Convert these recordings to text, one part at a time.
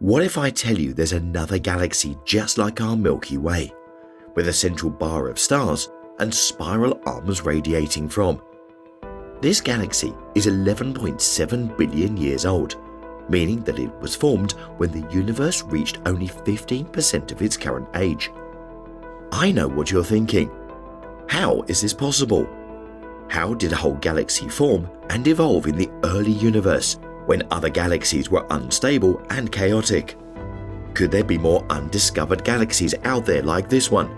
What if I tell you there's another galaxy just like our Milky Way, with a central bar of stars and spiral arms radiating from? This galaxy is 11.7 billion years old, meaning that it was formed when the universe reached only 15% of its current age. I know what you're thinking. How is this possible? How did a whole galaxy form and evolve in the early universe when other galaxies were unstable and chaotic? Could there be more undiscovered galaxies out there like this one?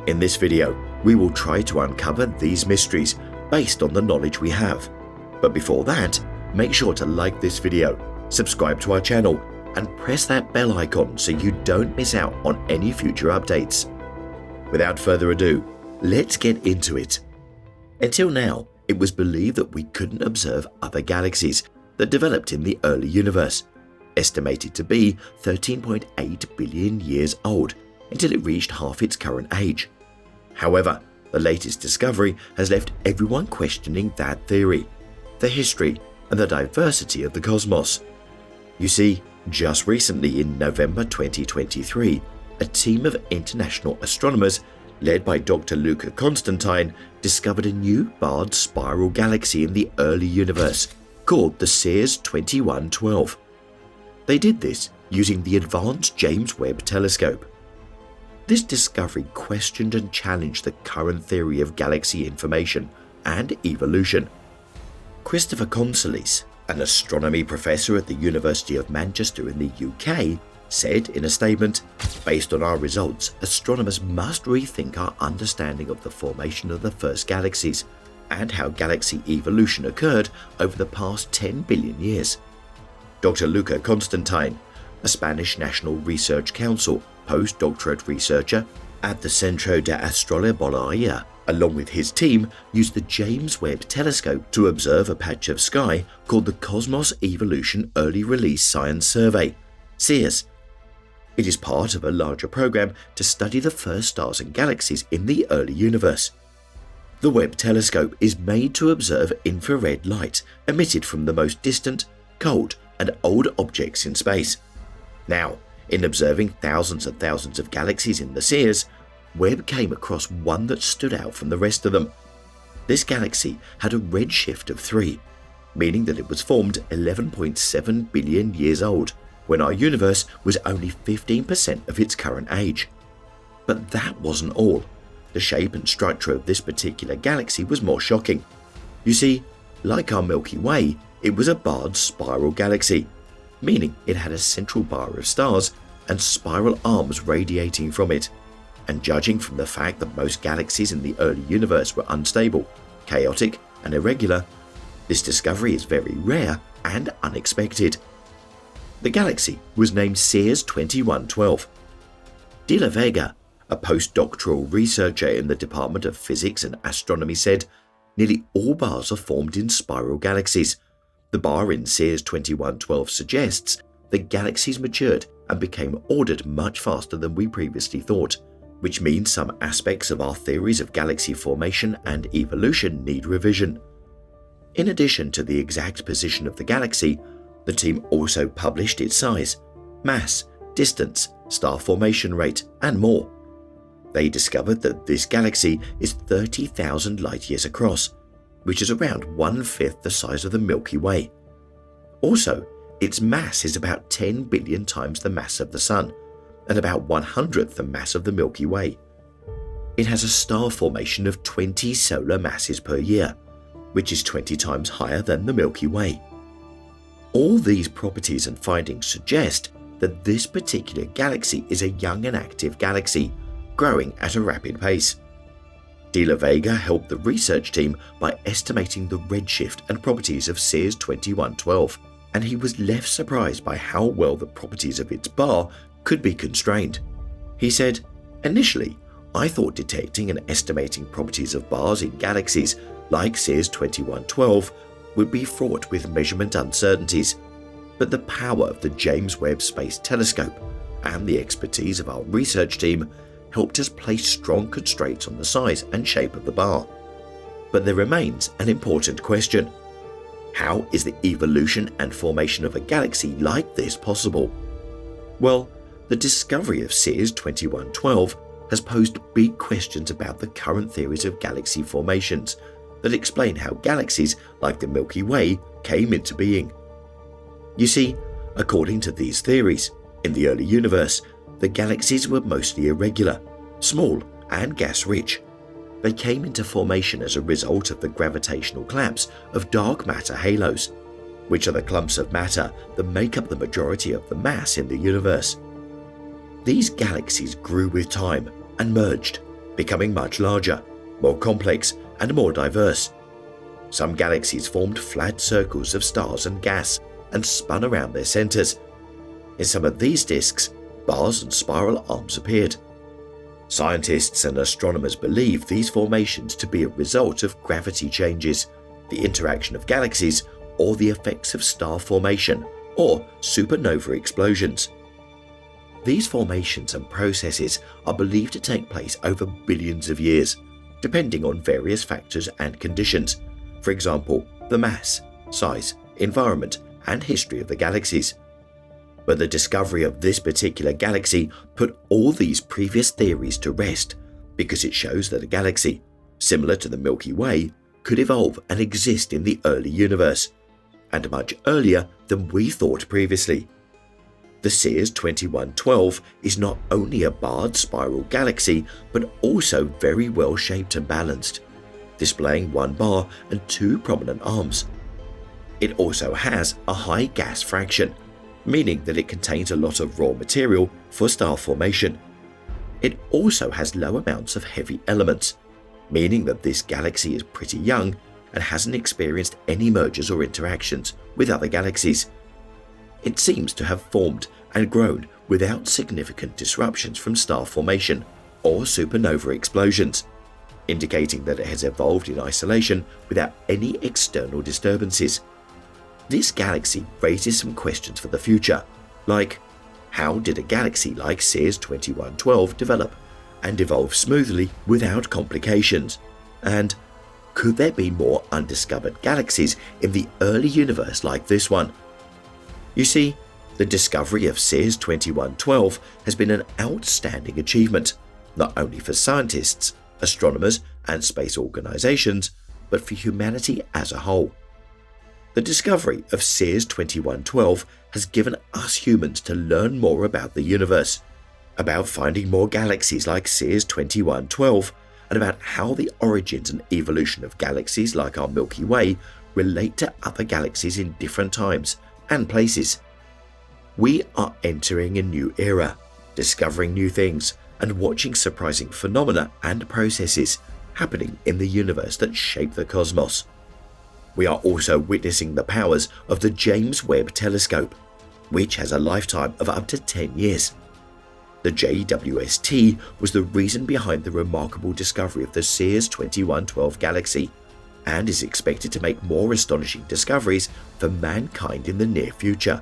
In this video, we will try to uncover these mysteries based on the knowledge we have. But before that, make sure to like this video, subscribe to our channel, and press that bell icon so you don't miss out on any future updates. Without further ado, let's get into it. Until now, it was believed that we couldn't observe other galaxies that developed in the early universe, estimated to be 13.8 billion years old, until it reached half its current age. However, the latest discovery has left everyone questioning that theory, the history, and the diversity of the cosmos. You see, just recently in November 2023, a team of international astronomers led by Dr. Luca Constantine discovered a new barred spiral galaxy in the early universe called the Sears 2112. They did this using the Advanced James Webb Telescope. This discovery questioned and challenged the current theory of galaxy information and evolution. Christopher Consolis, an astronomy professor at the University of Manchester in the UK, said in a statement, "Based on our results, astronomers must rethink our understanding of the formation of the first galaxies and how galaxy evolution occurred over the past 10 billion years." Dr. Luca Constantine, a Spanish National Research Council postdoctorate researcher at the Centro de Astrobiología, along with his team, used the James Webb Telescope to observe a patch of sky called the Cosmos Evolution Early Release Science Survey, CEERS. It is part of a larger program to study the first stars and galaxies in the early universe. The Webb telescope is made to observe infrared light emitted from the most distant, cold, and old objects in space. Now, in observing thousands and thousands of galaxies in the CEERS, Webb came across one that stood out from the rest of them. This galaxy had a redshift of 3, meaning that it was formed 11.7 billion years old, when our universe was only 15% of its current age. But that wasn't all. The shape and structure of this particular galaxy was more shocking. You see, like our Milky Way, it was a barred spiral galaxy, meaning it had a central bar of stars and spiral arms radiating from it. And judging from the fact that most galaxies in the early universe were unstable, chaotic, and irregular, this discovery is very rare and unexpected. The galaxy was named Sears 2112. De la Vega, a postdoctoral researcher in the Department of Physics and Astronomy, said, "Nearly all bars are formed in spiral galaxies. The bar in Sears 2112 suggests that galaxies matured and became ordered much faster than we previously thought, which means some aspects of our theories of galaxy formation and evolution need revision." In addition to the exact position of the galaxy, the team also published its size, mass, distance, star formation rate, and more. They discovered that this galaxy is 30,000 light-years across, which is around 1/5 the size of the Milky Way. Also, its mass is about 10 billion times the mass of the Sun, and about 1/100th the mass of the Milky Way. It has a star formation of 20 solar masses per year, which is 20 times higher than the Milky Way. All these properties and findings suggest that this particular galaxy is a young and active galaxy, growing at a rapid pace. De la Vega helped the research team by estimating the redshift and properties of Sears 2112, and he was left surprised by how well the properties of its bar could be constrained. He said, "Initially, I thought detecting and estimating properties of bars in galaxies like Sears 2112 would be fraught with measurement uncertainties, but the power of the James Webb Space Telescope and the expertise of our research team helped us place strong constraints on the size and shape of the bar. But there remains an important question. How is the evolution and formation of a galaxy like this possible? Well, the discovery of Sears 2112 has posed big questions about the current theories of galaxy formations that explain how galaxies like the Milky Way came into being. You see, according to these theories, in the early universe, the galaxies were mostly irregular, small and gas-rich. They came into formation as a result of the gravitational collapse of dark matter halos, which are the clumps of matter that make up the majority of the mass in the universe. These galaxies grew with time and merged, becoming much larger, more complex and more diverse. Some galaxies formed flat circles of stars and gas and spun around their centers. In some of these disks, bars and spiral arms appeared. Scientists and astronomers believe these formations to be a result of gravity changes, the interaction of galaxies, or the effects of star formation or supernova explosions. These formations and processes are believed to take place over billions of years, depending on various factors and conditions, for example, the mass, size, environment, and history of the galaxies. But the discovery of this particular galaxy put all these previous theories to rest because it shows that a galaxy, similar to the Milky Way, could evolve and exist in the early universe, and much earlier than we thought previously. The Sears 2112 is not only a barred spiral galaxy, but also very well shaped and balanced, displaying one bar and two prominent arms. It also has a high gas fraction, meaning that it contains a lot of raw material for star formation. It also has low amounts of heavy elements, meaning that this galaxy is pretty young and hasn't experienced any mergers or interactions with other galaxies. It seems to have formed and grown without significant disruptions from star formation or supernova explosions, indicating that it has evolved in isolation without any external disturbances. This galaxy raises some questions for the future, like how did a galaxy like Sears 2112 develop and evolve smoothly without complications, and could there be more undiscovered galaxies in the early universe like this one? You see, the discovery of Sears 2112 has been an outstanding achievement, not only for scientists, astronomers, and space organizations, but for humanity as a whole. The discovery of Sears 2112 has given us humans to learn more about the universe, about finding more galaxies like Sears 2112, and about how the origins and evolution of galaxies like our Milky Way relate to other galaxies in different times and places. We are entering a new era, discovering new things and watching surprising phenomena and processes happening in the universe that shape the cosmos. We are also witnessing the powers of the James Webb Telescope, which has a lifetime of up to 10 years. The JWST was the reason behind the remarkable discovery of the Sears 2112 galaxy, and is expected to make more astonishing discoveries for mankind in the near future.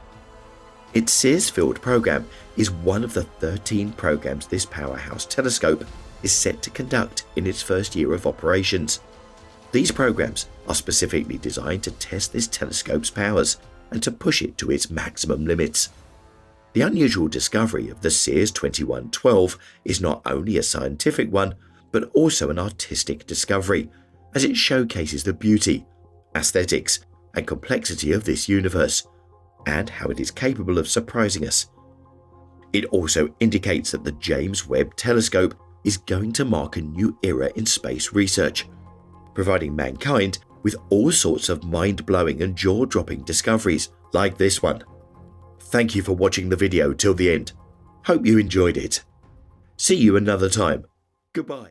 Its Sears Field program is one of the 13 programs this powerhouse telescope is set to conduct in its first year of operations. These programs are specifically designed to test this telescope's powers and to push it to its maximum limits. The unusual discovery of the Sears 2112 is not only a scientific one, but also an artistic discovery, as it showcases the beauty, aesthetics, and complexity of this universe, and how it is capable of surprising us. It also indicates that the James Webb Telescope is going to mark a new era in space research, providing mankind with all sorts of mind-blowing and jaw-dropping discoveries like this one. Thank you for watching the video till the end. Hope you enjoyed it. See you another time. Goodbye.